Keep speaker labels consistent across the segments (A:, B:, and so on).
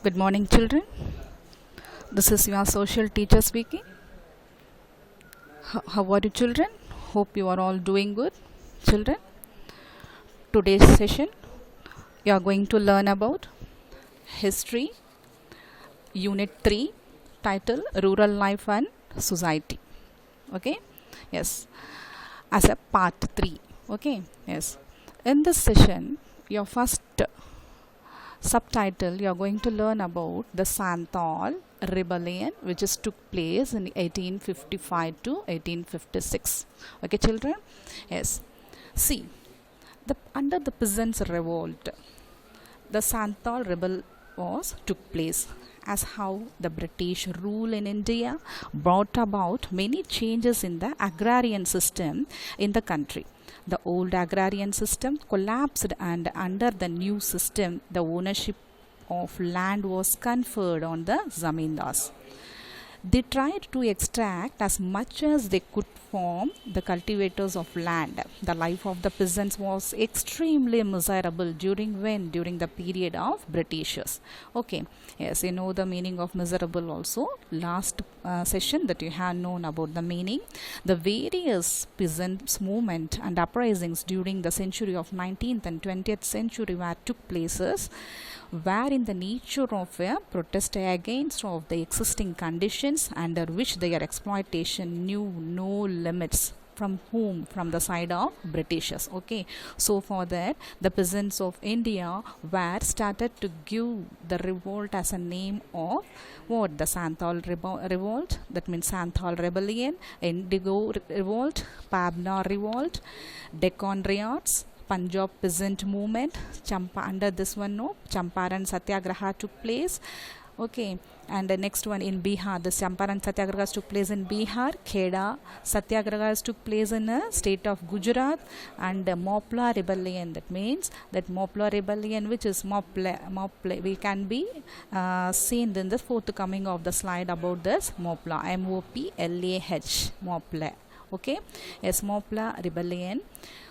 A: Good morning, children. This is your social teacher speaking. How are you, children? Hope you are all doing good, children. Today's session, you are going to learn about history, UNIT-3, title Rural Life and Society. Okay? Yes. As a part 3. Okay? Yes. In this session, your first subtitle, you are going to learn about the Santhal rebellion, which is took place in 1855 to 1856. Okay, children? Yes. See, under the peasants' revolt, the Santhal rebel took place, as how the British rule in India brought about many changes in the agrarian system in the country. The old agrarian system collapsed, and under the new system, the ownership of land was conferred on the zamindars. They tried to extract as much as they could from the cultivators of land. The life of the peasants was extremely miserable during the period of Britishers. Okay, yes, you know the meaning of miserable also. Last session that you have known about the meaning. The various peasants movement and uprisings during the century of 19th and 20th century took places were in the nature of a protest against of the existing conditions under which their exploitation knew no limits. From whom? From the side of Britishers. Okay, so for that, the peasants of India were started to give the revolt as a name of what? The Santhal revolt, that means Santhal rebellion, Indigo revolt, Pabna revolt, Deccan riots, Punjab peasant movement, under this one, no, Champaran Satyagraha took place. Okay, and the next one in Bihar, the Champaran Satyagrahas took place in Bihar. Kheda Satyagrahas took place in the state of Gujarat, and the Mopla rebellion. That means that Mopla rebellion, which is Mopla, we can be seen in the forthcoming of the slide about this Mopla, M-O-P-L-A-H, Mopla. Okay, yes, Mopla rebellion.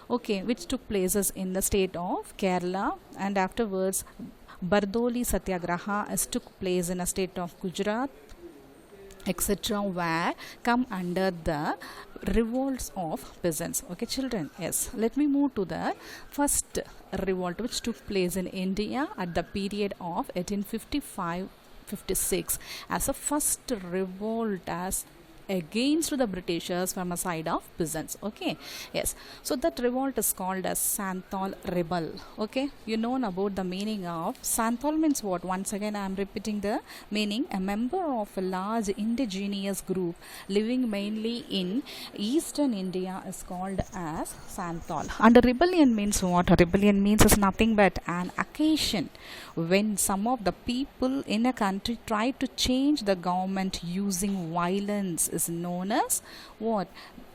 A: Okay, which took places in the state of Kerala, and afterwards Bardoli Satyagraha took place in a state of Gujarat, etc., where come under the revolts of peasants. Okay, children, yes, let me move to the first revolt which took place in India at the period of 1855-56 as a first revolt as against the Britishers from a side of peasants. Okay, yes, so that revolt is called as Santhal rebel. Okay, you know about the meaning of Santhal means what? Once again I am repeating the meaning: a member of a large indigenous group living mainly in eastern India is called as Santhal. And a rebellion means what? A rebellion means is nothing but an occasion when some of the people in a country try to change the government using violence is known as what?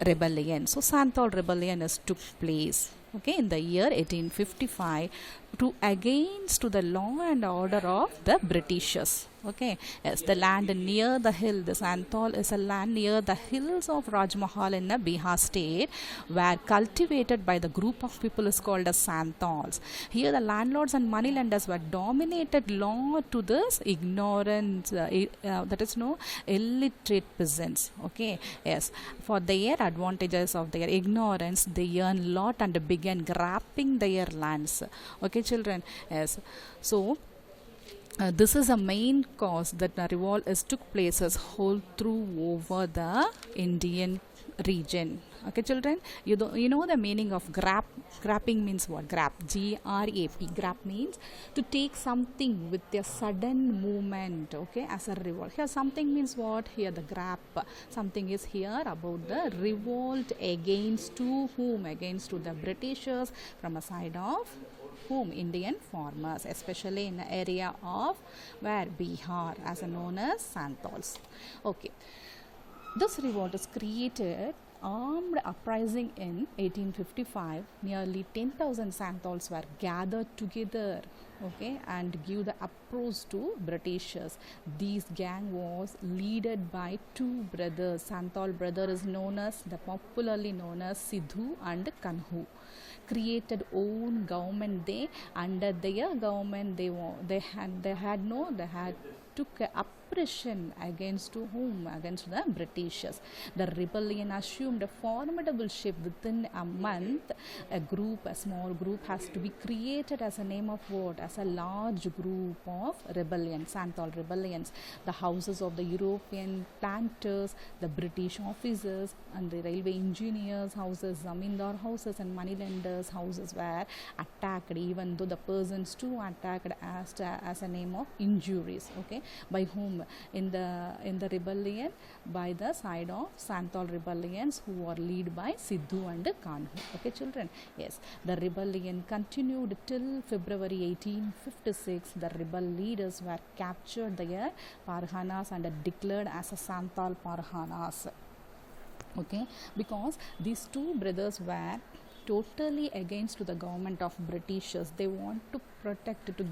A: Rebellion. So Santhal rebellion took place, okay, in the year 1855 to against the law and order of the Britishers. Okay, yes, the land near the hill, the Santhal is a land near the hills of Rajmahal in the Bihar state, where cultivated by the group of people is called as Santhals. Here the landlords and moneylenders were dominated long to this ignorant, that is no illiterate peasants. Okay, yes, for their advantages of their ignorance, they earn lot and began grabbing their lands. Okay, children, yes, so this is a main cause that the revolt took place as whole through over the Indian region. Okay, children, you know the meaning of grabbing means what? Grab, G-R-A-P. Grab means to take something with a sudden movement. Okay, as a revolt. Here something means what? Here the grab. Something is here about the revolt against to whom? Against to the Britishers from a side of whom? Indian farmers, especially in the area of where? Bihar, as known as Santhals. Okay, this revolt is created armed uprising in 1855, nearly 10,000 Santals were gathered together, okay, and give the approach to Britishers. This gang was led by two brothers. Santal brother is known as, the popularly known as Sidhu and Kanhu. Created own government. They under their government they had took oppression against to whom? Against the Britishers. The rebellion assumed a formidable shape. Within a month, a small group has to be created as a name of what? As a large group of rebellion, Santal rebellions. The houses of the European planters, the British officers, and the railway engineers' houses, zamindar houses, and moneylenders' houses were attacked, even though the persons too attacked as a name of injuries. Okay, by whom? In the rebellion, by the side of Santal rebellions, who are led by Sidhu and Kanhu. Okay, children. Yes, the rebellion continued till February 1856. The rebel leaders were captured their Parhanas and declared as a Santal Parhanas. Okay, because these two brothers were totally against the government of Britishers. They want to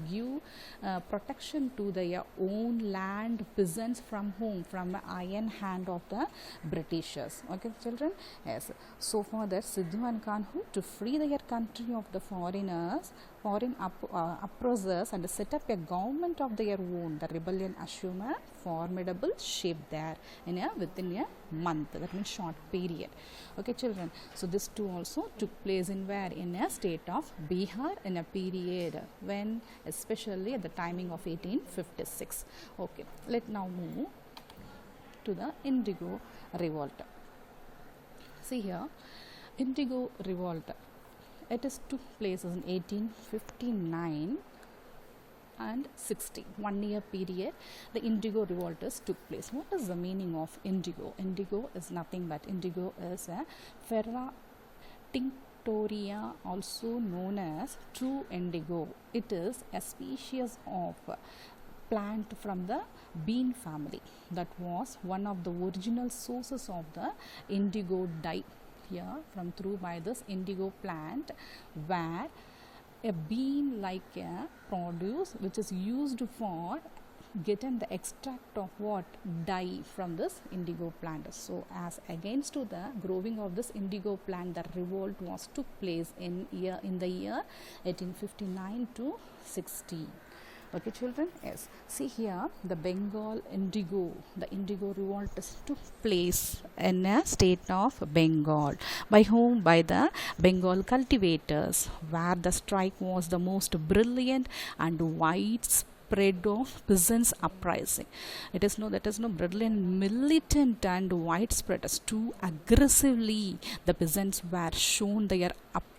A: give protection to their own land, peasants, from whom? From the iron hand of the Britishers. Okay, children. Yes. So for that, Sidhu and Kanhu, to free their country of the foreign oppressors, and set up a government of their own. The rebellion assumed a formidable shape there within a month. That means short period. Okay, children. So this too also took place in where? In a state of Bihar, in a period when, especially at the timing of 1856. Okay, let now move to the Indigo Revolt. See here, Indigo Revolt. It is took place in 1859 and 60, 1 year period. The Indigo Revolters took place. What is the meaning of indigo? Indigo is nothing but, indigo is a Ferra tinctoria, also known as true indigo. It is a species of plant from the bean family. That was one of the original sources of the indigo dye. Here, from through by this indigo plant, where a bean like a produce which is used for getting the extract of what? Dye from this indigo plant. So as against to the growing of this indigo plant, the revolt was took place in the year 1859 to 60. Okay, children. Yes, see here, the Bengal indigo, the indigo revolt took place in a state of Bengal. By whom? By the Bengal cultivators, where the strike was the most brilliant and widespread of peasants uprising. That is no brilliant, militant and widespread, as too aggressively the peasants were shown their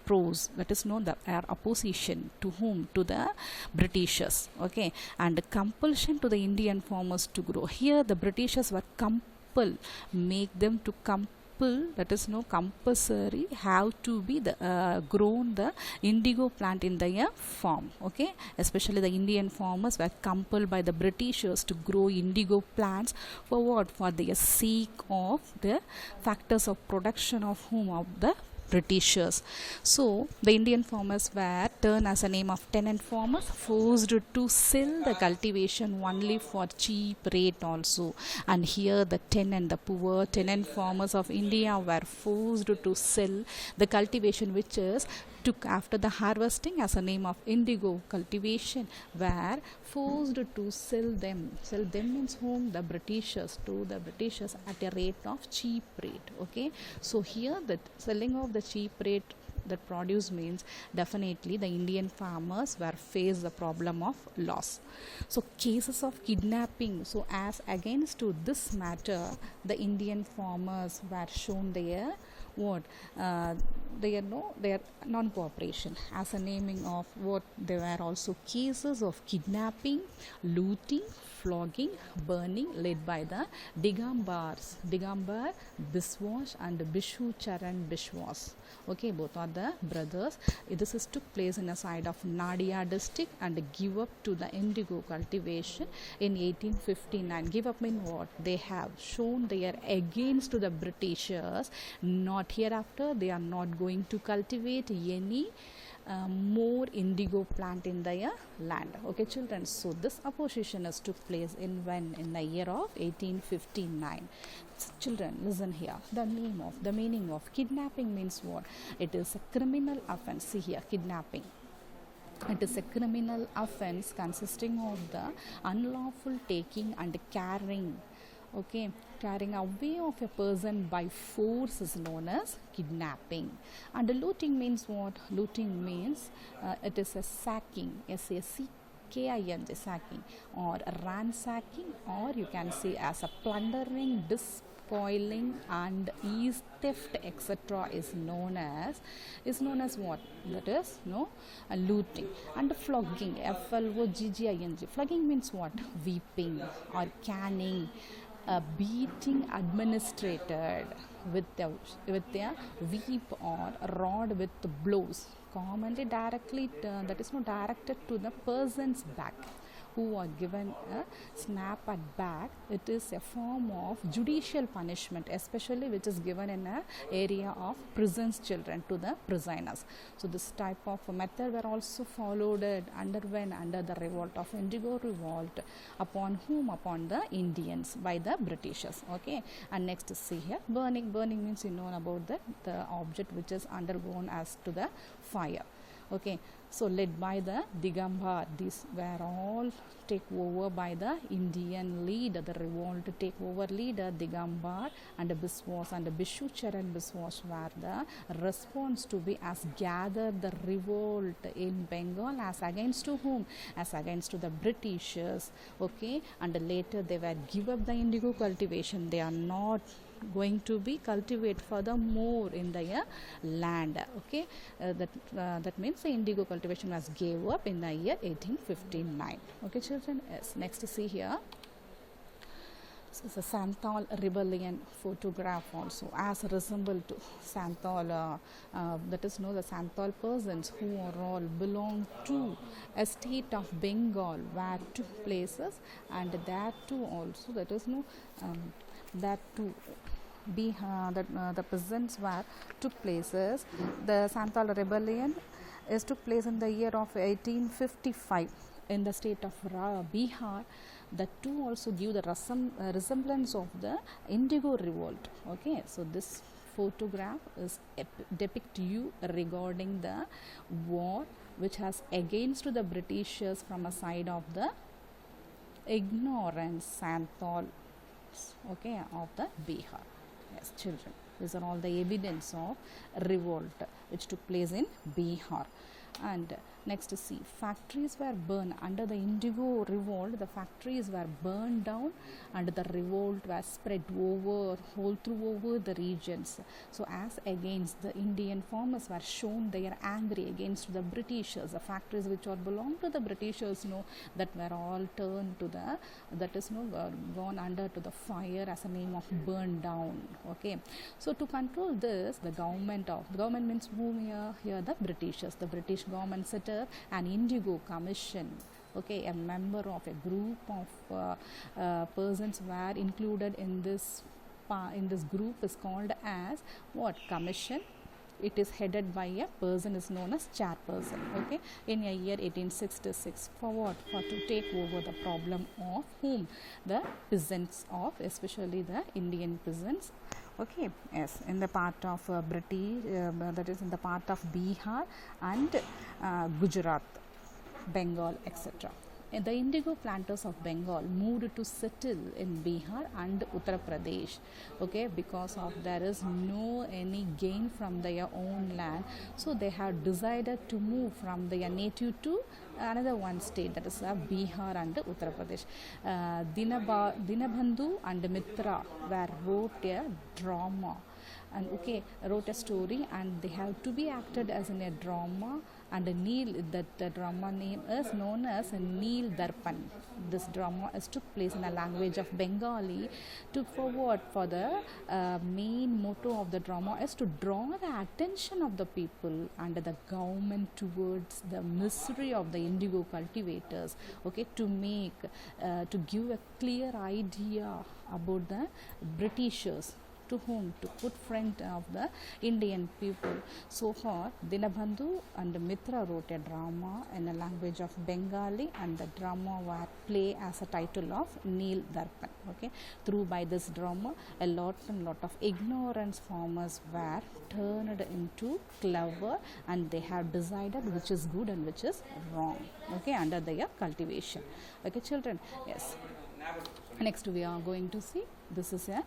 A: that is their opposition to whom? To the Britishers. Okay, and compulsion to the Indian farmers to grow. Here the Britishers were make them to that is compulsory have to be the grown the indigo plant in their farm. Okay, especially the Indian farmers were compelled by the Britishers to grow indigo plants for what? For the sake of the factors of production of whom? Of the Britishers. So the Indian farmers were turned as a name of tenant farmers, forced to sell the cultivation only for cheap rate also. And here the the poor tenant farmers of India were forced to sell the cultivation which is took after the harvesting as a name of indigo cultivation, were forced to sell them. Sell them means whom? The Britishers, to the Britishers at a rate of cheap rate. Okay, so here the selling of the cheap rate that produce means definitely the Indian farmers were faced the problem of loss. So cases of kidnapping. So as against to this matter, the Indian farmers were shown their what? they are non-cooperation as a naming of what there were also cases of kidnapping, looting, flogging, burning led by the Digambars, Digambar Biswas and Bishu Charan Biswas. Okay, both are the brothers. This is took place in a side of Nadia district and give up to the indigo cultivation in 1859. Give up mean what? They have shown they are against to the Britishers. Not hereafter they are not going to cultivate any more indigo plant in their land. Okay, children. So this opposition has took place in the year of 1859. Children, listen here. The meaning of kidnapping means what? It is a criminal offense. See here, kidnapping. It is a criminal offense consisting of the unlawful taking and carrying. Okay, carrying away of a person by force is known as kidnapping. And looting means what? Looting means it is a sacking, SACKING, sacking, or ransacking, or you can say as a plundering, despoiling, and ease theft, etc. is known as what? That is looting. And flogging, FLOGGING. Flogging means what? Weeping or caning. Beating administered with a whip or rod with blows, commonly directly that is not directed to the person's back, who are given a snap at back. It is a form of judicial punishment, especially which is given in an area of prisons children to the prisoners. So this type of method were also followed under the revolt of Indigo revolt. Upon whom? Upon the Indians by the Britishers. Okay, and next see here, burning. Burning means you know about the object which is undergone as to the fire. Okay, so led by the Digambar, these were all take over by the Indian leader, the revolt takeover leader Digambar and Biswas and Bishu Charan Biswas were the response to be as gathered the revolt in Bengal as against to whom? As against to the Britishers. Okay, and later they were give up the indigo cultivation. They are not going to be cultivated furthermore in the land. Okay, that means the indigo cultivation was gave up in the year 1859. Okay, children. Yes. Next to see here. This is a Santhal rebellion photograph also as resemble to Santhal, that is the Santhal persons who are all belong to a state of Bengal where took places, and that too also that is that too the peasants were took places. The Santhal rebellion took place in the year of 1855 in the state of Bihar. The two also give the resemblance of the indigo revolt. Okay, so this photograph is depict you regarding the war which has against the Britishers from a side of the ignorant Santhal, okay, of the Bihar. Yes, children, these are all the evidence of revolt which took place in Bihar. And next to see, factories were burned under the indigo revolt. The factories were burned down and the revolt was spread over the regions. So as against the Indian farmers were shown they are angry against the Britishers. The factories which are belong to the Britishers that were all turned to the gone under to the fire as a name of burned down. Okay, so to control this, the government means whom here the Britishers. The British government set up an indigo commission. Okay, a member of a group of persons were included in this group is called as what? Commission. It is headed by a person is known as chairperson. Okay, in a year 1866 for what? For to take over the problem of whom? The peasants of, especially the Indian peasants. Okay, yes, in the part of British, that is in the part of Bihar and Gujarat, Bengal, etc. The indigo planters of Bengal moved to settle in Bihar and Uttar Pradesh. Okay, because of there is no any gain from their own land, so they have decided to move from their native to another one state, that is Bihar and Uttar Pradesh. Dinabandhu and Mitra were wrote a drama and okay, wrote a story, and they have to be acted as in a drama. And that the drama name is known as Neel Darpan. This drama is took place in a language of Bengali. To forward for the main motto of the drama is to draw the attention of the people and the government towards the misery of the indigo cultivators. Okay, to make to give a clear idea about the Britishers, to whom to put front of the Indian people. So far, Dinabandhu and Mitra wrote a drama in a language of Bengali, and the drama was play as a title of Neel Darpan. Okay, through by this drama, a lot of ignorance farmers were turned into clever, and they have decided which is good and which is wrong. Okay, under their cultivation. Okay, children. Yes. Next, we are going to see, this is a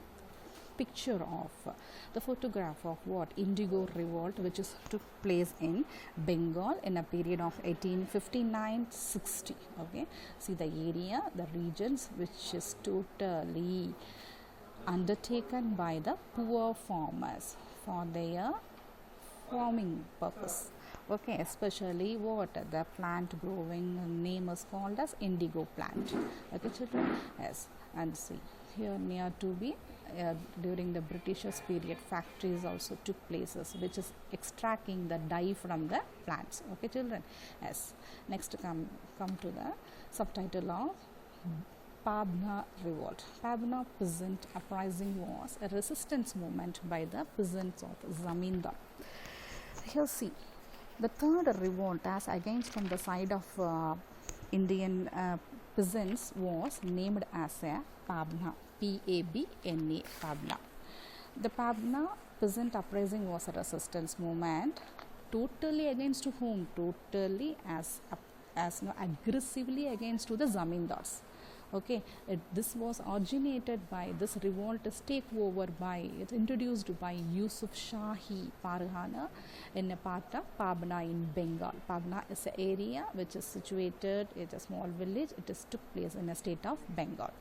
A: picture of the photograph of what Indigo revolt, which is took place in Bengal in a period of 1859-60. Okay, see the area, the regions which is totally undertaken by the poor farmers for their farming purpose. Okay, especially what the plant growing name is called as indigo plant. Okay, children. Yes, and see here near to be during the Britishers period, factories also took places which is extracting the dye from the plants. Okay, children. Yes. Next, come to the subtitle of Pabna revolt. Pabna peasant uprising was a resistance movement by the peasants of Zamindar. Here, see the third revolt, as against from the side of Indian peasants, was named as a Pabna. P-A-B-N-A, Pabna. The Pabna peasant uprising was a resistance movement, totally against to whom? Totally as aggressively against to the Zamindars. Okay, this was originated by this revolt is takeover by, it's introduced by Yusuf Shahi Parhana in a part of Pabna in Bengal. Pabna is an area which is situated, it's a small village, it is took place in a state of Bengal,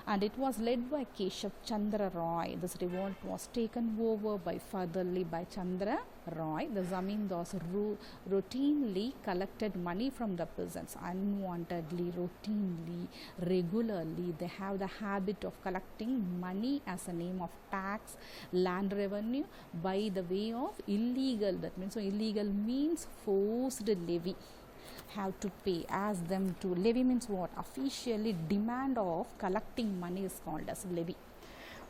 A: and it was led by Keshav Chandra Roy. This revolt was taken over by furtherly by Chandra Roy. The Zamindars routinely collected money from the peasants, unwantedly, routinely, regularly. They have the habit of collecting money as a name of tax, land revenue, by the way of illegal. That means, so illegal means forced levy. Have to pay, ask them to. Levy means what? Officially demand of collecting money is called as levy.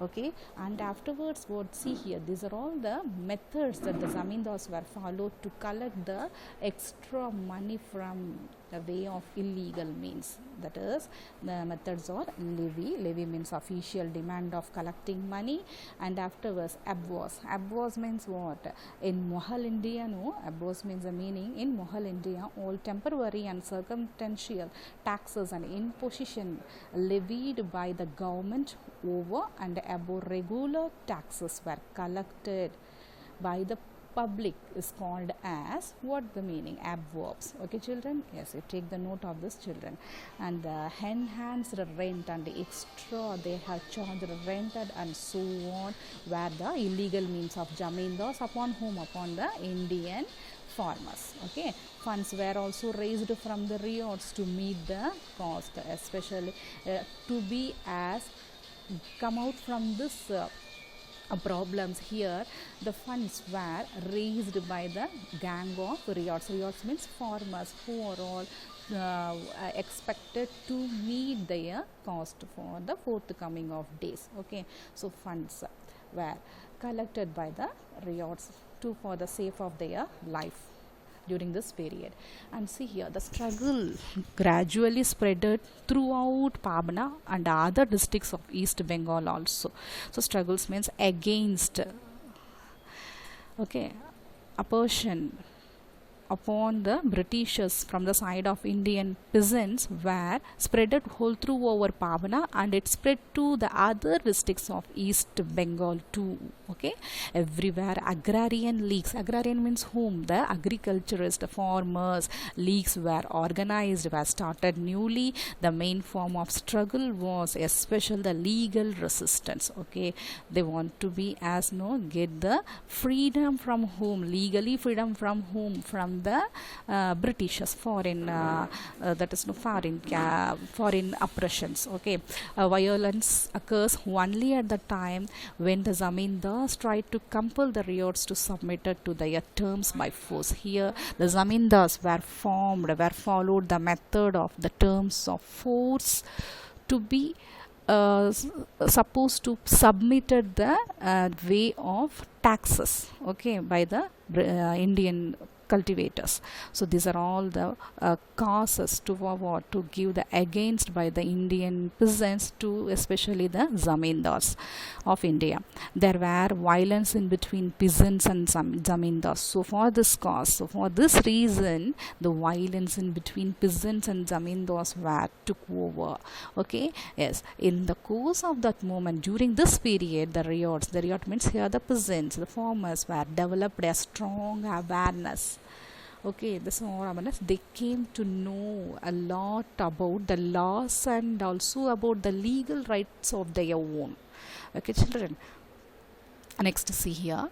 A: Okay, and afterwards what, see here, these are all the methods that the Zamindars were followed to collect the extra money from the way of illegal means. That is, the methods are levy means official demand of collecting money, and afterwards abwas means what? In Mughal India, no, abwas means the meaning in Mughal India, all temporary and circumstantial taxes and imposition levied by the government over and above regular taxes were collected by the public is called as what? The meaning? Abverbs. Okay, children. Yes, you take the note of this, children. And the enhanced rent and the extra they have charged rented and so on were the illegal means of Jamindars upon whom? Upon the Indian farmers. Okay, funds were also raised from the riots to meet the cost, especially to be as come out from this problems. Here the funds were raised by the gang of riots. Riots means farmers who are all expected to meet their cost for the forthcoming of days. Okay, so funds were collected by the riots to for the sake of their life during this period. And see here, the struggle gradually spread throughout Pabna and other districts of East Bengal also. So struggles means against, okay, opposition upon the Britishers from the side of Indian peasants were spread whole through over Pavana, and it spread to the other districts of East Bengal too. Okay, everywhere agrarian leagues. Agrarian means whom? The agriculturist, farmers leagues were organized, were started newly. The main form of struggle was especially the legal resistance. Okay, they want to be as no get the freedom from whom? Legally freedom from whom? From the Britishers, foreign that is no foreign oppressions. Okay, violence occurs only at the time when the zamindars tried to compel the riots to submit to their terms by force. Here the zamindars were followed the method of the terms of force to be supposed to submitted the way of taxes, okay, by the Indian cultivators. So these are all the causes to what to give the against by the Indian peasants to especially the zamindars of India. There were violence in between peasants and zamindars. So for this cause, so for this reason, the violence in between peasants and zamindars were took over. Okay, yes, in the course of that moment, during this period, the riot means here the peasants, the farmers were developed a strong awareness. Okay, this awareness, they came to know a lot about the laws and also about the legal rights of their own. Okay, children. Next, see here.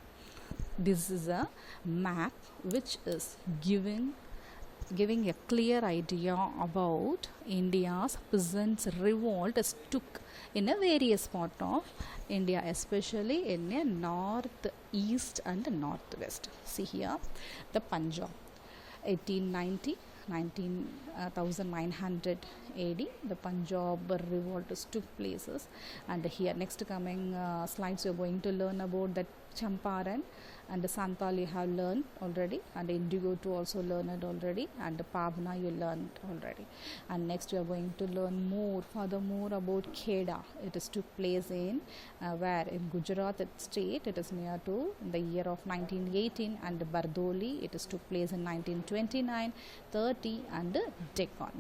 A: This is a map which is giving a clear idea about India's peasants' revolt is took in a various part of India, especially in a north, east and northwest. See here, the Punjab, 1890, 1900 AD, the Punjab revolt took places. And here next coming slides, you are going to learn about the Champaran and the Santal you have learned already, and Indigo too also learned already, and the Pavna you learned already. And next we are going to learn furthermore about Kheda. It is took place in where in Gujarat state. It is near to the year of 1918, and Bardoli. It is took place in 1929, 30, and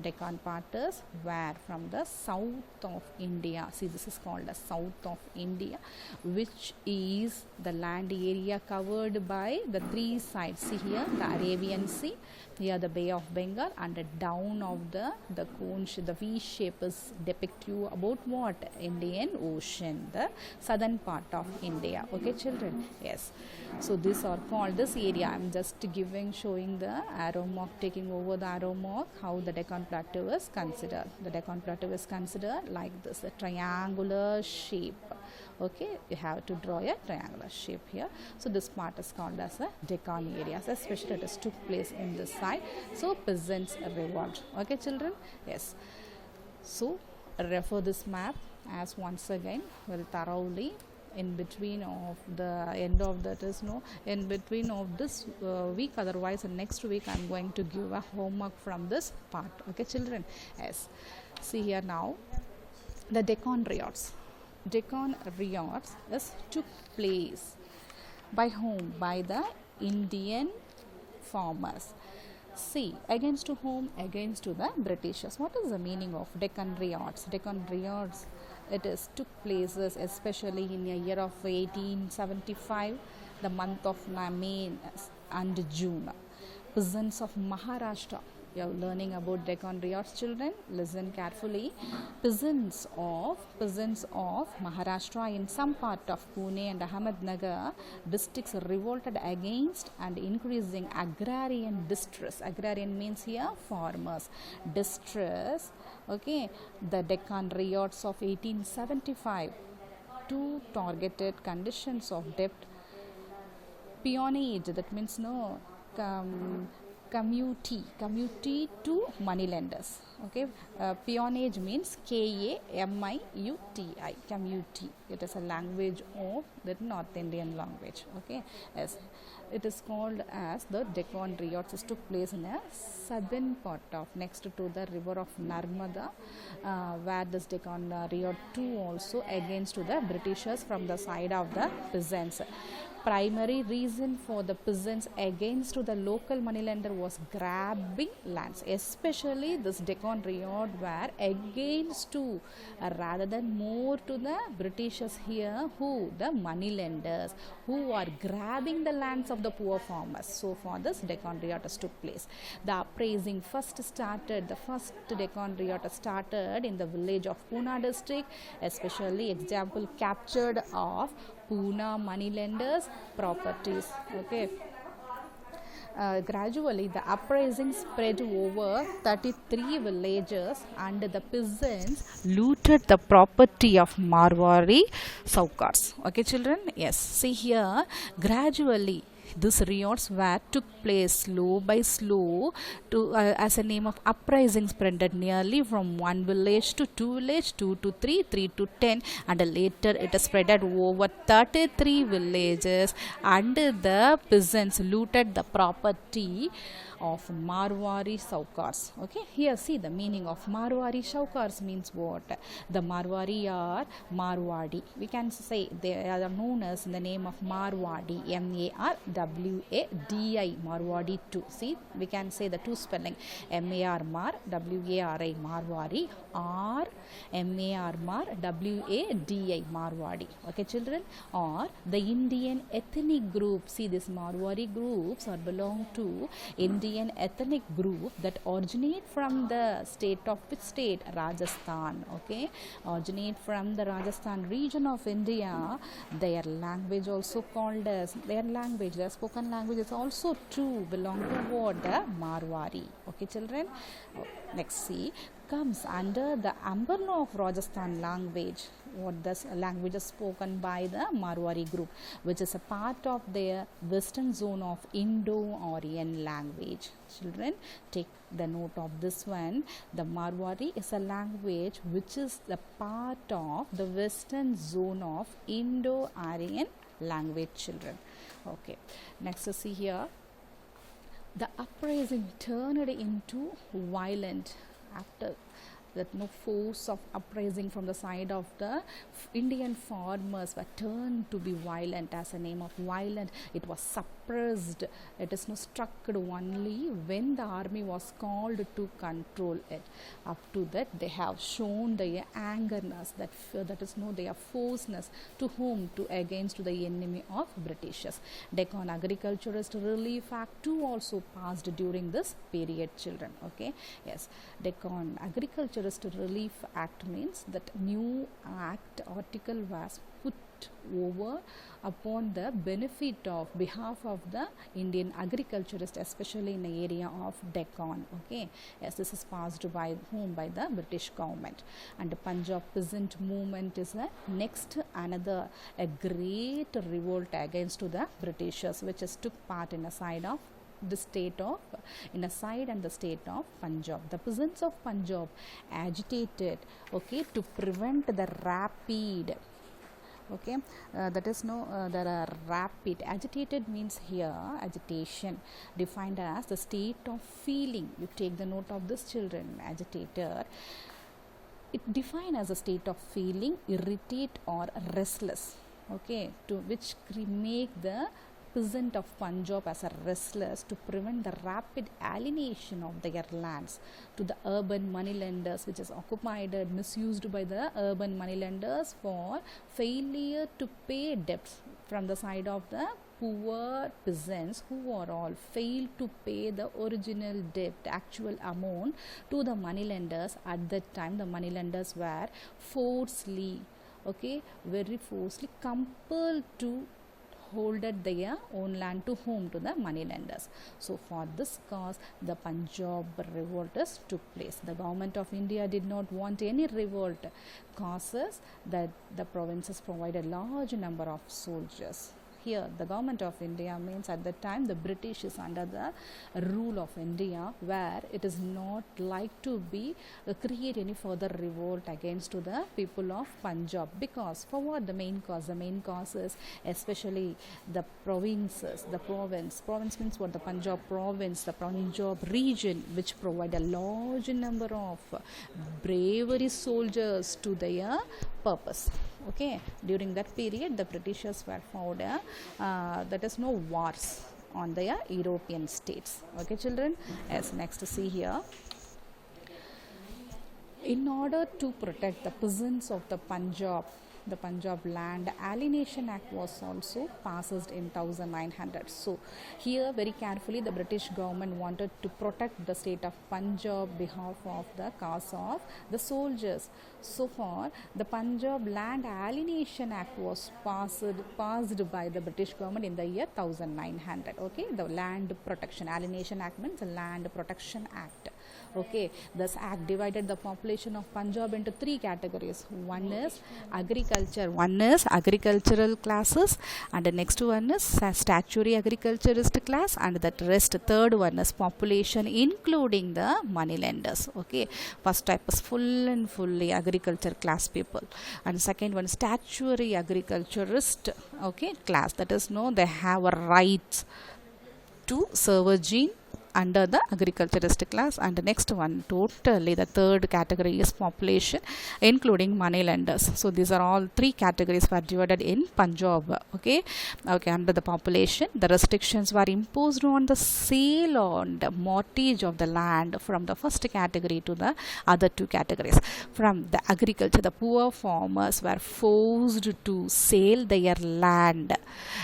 A: Deccan part is where from the south of India. See, this is called the south of India, which is the land area covered by the three sides. See here, the Arabian Sea, here the Bay of Bengal, and the down of the cone, the V shape is depict you about what? Indian Ocean, the southern part of India. Okay, children? Yes. So these are called this area. I am just showing the arrow mark, taking over the arrow mark, how the Deccan Plateau is considered. The Deccan Plateau is considered like this, a triangular shape. Okay, you have to draw a triangular shape here. So this part is called as a Deccan areas, especially it is took place in this side. So peasants revolt. Okay, children? Yes. So refer this map as once again very thoroughly. In between of the end of that is in between of this week, otherwise next week I am going to give a homework from this part. Okay, children? Yes. See here now, the Deccan riots. Deccan riots took place by whom? By the Indian farmers. See, against to whom? Against to the Britishers. What is the meaning of Deccan riots? Deccan riots, it is took places especially in the year of 1875, the month of May and June. Peasants of Maharashtra. You are learning about Deccan riots, children. Listen carefully. Peasants of Maharashtra in some part of Pune and Ahmednagar districts revolted against and increasing agrarian distress. Agrarian means here farmers. Distress. Okay. The Deccan riots of 1875. Two targeted conditions of debt. Peonage, that means commutee to moneylenders. Okay, peonage means K-A-M-I-U-T-I, commutee. It is a language of the North Indian language. Okay, yes, it is called as the Deccan riots. It took place in a southern part of next to the river of Narmada, where this Deccan riot too also against to the Britishers from the side of the peasants. primary reason for the peasants against the local moneylender was grabbing lands, especially this Deccan riot were against to rather than more to the Britishers here, who the moneylenders who are grabbing the lands of the poor farmers. So for this Deccan riot took place. The uprising the first Deccan riot started in the village of Pune district, especially example captured of Pune moneylenders properties. Okay. Gradually the uprising spread over 33 villages and the peasants looted the property of Marwari Saukars. Okay children, yes, see here, gradually these riots took place slow by slow to as a name of uprising spread nearly from one village to two village, 2 to 3, 3 to 10, and later it spread over 33 villages, and the peasants looted the property of Marwari Saukars. Okay, here see the meaning of Marwari Saukars means what? The Marwari are Marwadi. We can say they are known as in the name of Marwadi, M-A-R-W-A-D-I, Marwadi too. See, we can say the two spelling, M-A-R Mar, W-A-R-I, Marwari, or M-A-R Mar, W-A-D-I, Marwadi. Okay children, or the Indian ethnic group. See, this Marwari groups are belong to Indian ethnic group that originate from the state of which state? Rajasthan. Okay, originate from the Rajasthan region of India. Their language also called as their spoken language is also too belong to what? The Marwari. Okay children, next see, comes under the umbrella of Rajasthan language. What the language is spoken by the Marwari group, which is a part of their western zone of Indo-Aryan language. Children, take the note of this one. The Marwari is a language which is the part of the western zone of Indo-Aryan language. Children, okay, next to see here, the uprising turned into violent after that no force of uprising from the side of the Indian farmers were turned to be violent. As a name of violent, it was suppressed. It is not struck only when the army was called to control it. Up to that, they have shown their angerness, that is no their forceness to whom? To against the enemy of Britishers. Deccan Agriculturist Relief Act 2 also passed during this period. Children, okay, yes, Deccan Agriculturist Relief Act means that new act article was put over upon the benefit of behalf of the Indian agriculturist, especially in the area of Deccan. Okay, yes, this is passed by whom? By the British government. And the Punjab peasant movement is the next another a great revolt against to the Britishers, which has took part in a side of the state of the state of Punjab. The peasants of Punjab agitated, okay, to prevent the rapid, okay, that is no there are rapid. Agitated means here agitation defined as the state of feeling. You take the note of this, children. Agitator, it defined as a state of feeling irritate or restless, okay, to which make the peasant of Punjab as a restless to prevent the rapid alienation of their lands to the urban moneylenders, which is occupied and misused by the urban moneylenders for failure to pay debts from the side of the poor peasants who are all failed to pay the original debt, actual amount to the moneylenders. At that time, the moneylenders were forcefully, okay, very forcefully compelled to holded their own land to whom? To the moneylenders. So for this cause, the Punjab revolt took place. The government of India did not want any revolt causes that the provinces provided large number of soldiers. Here the government of India means at that time the British is under the rule of India, where it is not like to be create any further revolt against to the people of Punjab, because for what? The main cause is especially the provinces, the province means what? The Punjab province, the Punjab region, which provide a large number of bravery soldiers to their purpose. Okay, during that period the Britishers were found that is no wars on the European states. Okay children, yes, next see here. In order to protect the peasants of the Punjab land, Alienation Act was also passed in 1900. So here very carefully the British government wanted to protect the state of Punjab behalf of the cause of the soldiers. So far the Punjab Land Alienation Act was passed by the British government in the year 1900. Okay, the Land Protection Alienation Act means the Land Protection Act. Okay, this act divided the population of Punjab into three categories. One is agricultural classes, and the next one is statutory agriculturist class, and that rest third one is population including the moneylenders. Okay, first type is full and fully agriculture class people, and second one statutory agriculturist, okay, class, that is no, they have a rights to sovereign under the agriculturist class. And the next one, totally the third category is population including moneylenders. So these are all three categories were divided in Punjab. Okay, under the population the restrictions were imposed on the sale and mortgage of the land from the first category to the other two categories. From the agriculture, the poor farmers were forced to sell their land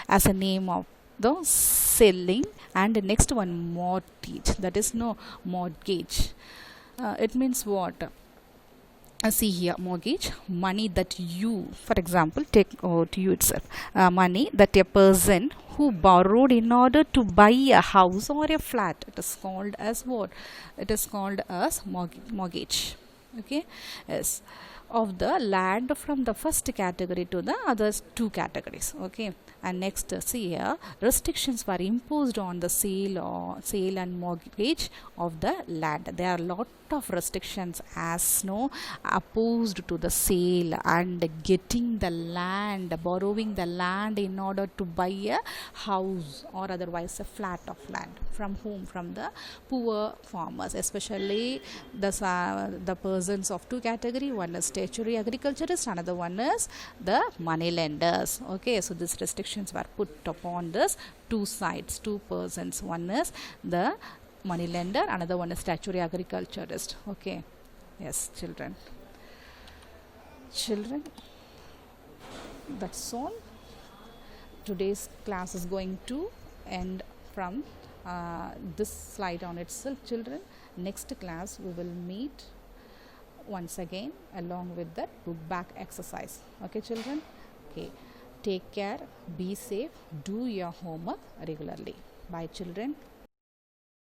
A: as a name of the selling. And the next one, mortgage, that is no mortgage, it means what? See here, mortgage, money that you, for example, take to you itself, money that a person who borrowed in order to buy a house or a flat, it is called as what? It is called as mortgage. Okay, yes, of the land from the first category to the other two categories. Okay, and next see here, restrictions were imposed on the sale and mortgage of the land. There are a lot of restrictions as no opposed to the sale and getting the land, borrowing the land in order to buy a house or otherwise a flat of land. From whom? From the poor farmers, especially the persons of two category. One is statutory agriculturists, another one is the moneylenders. Okay, so these restrictions were put upon this two sides, two persons. One is the moneylender, another one is statutory agriculturist. Okay, yes children, that's all. Today's class is going to end from this slide on itself. Children, next class we will meet once again along with that book back exercise. Okay children, okay, take care, be safe, do your homework regularly. Bye children.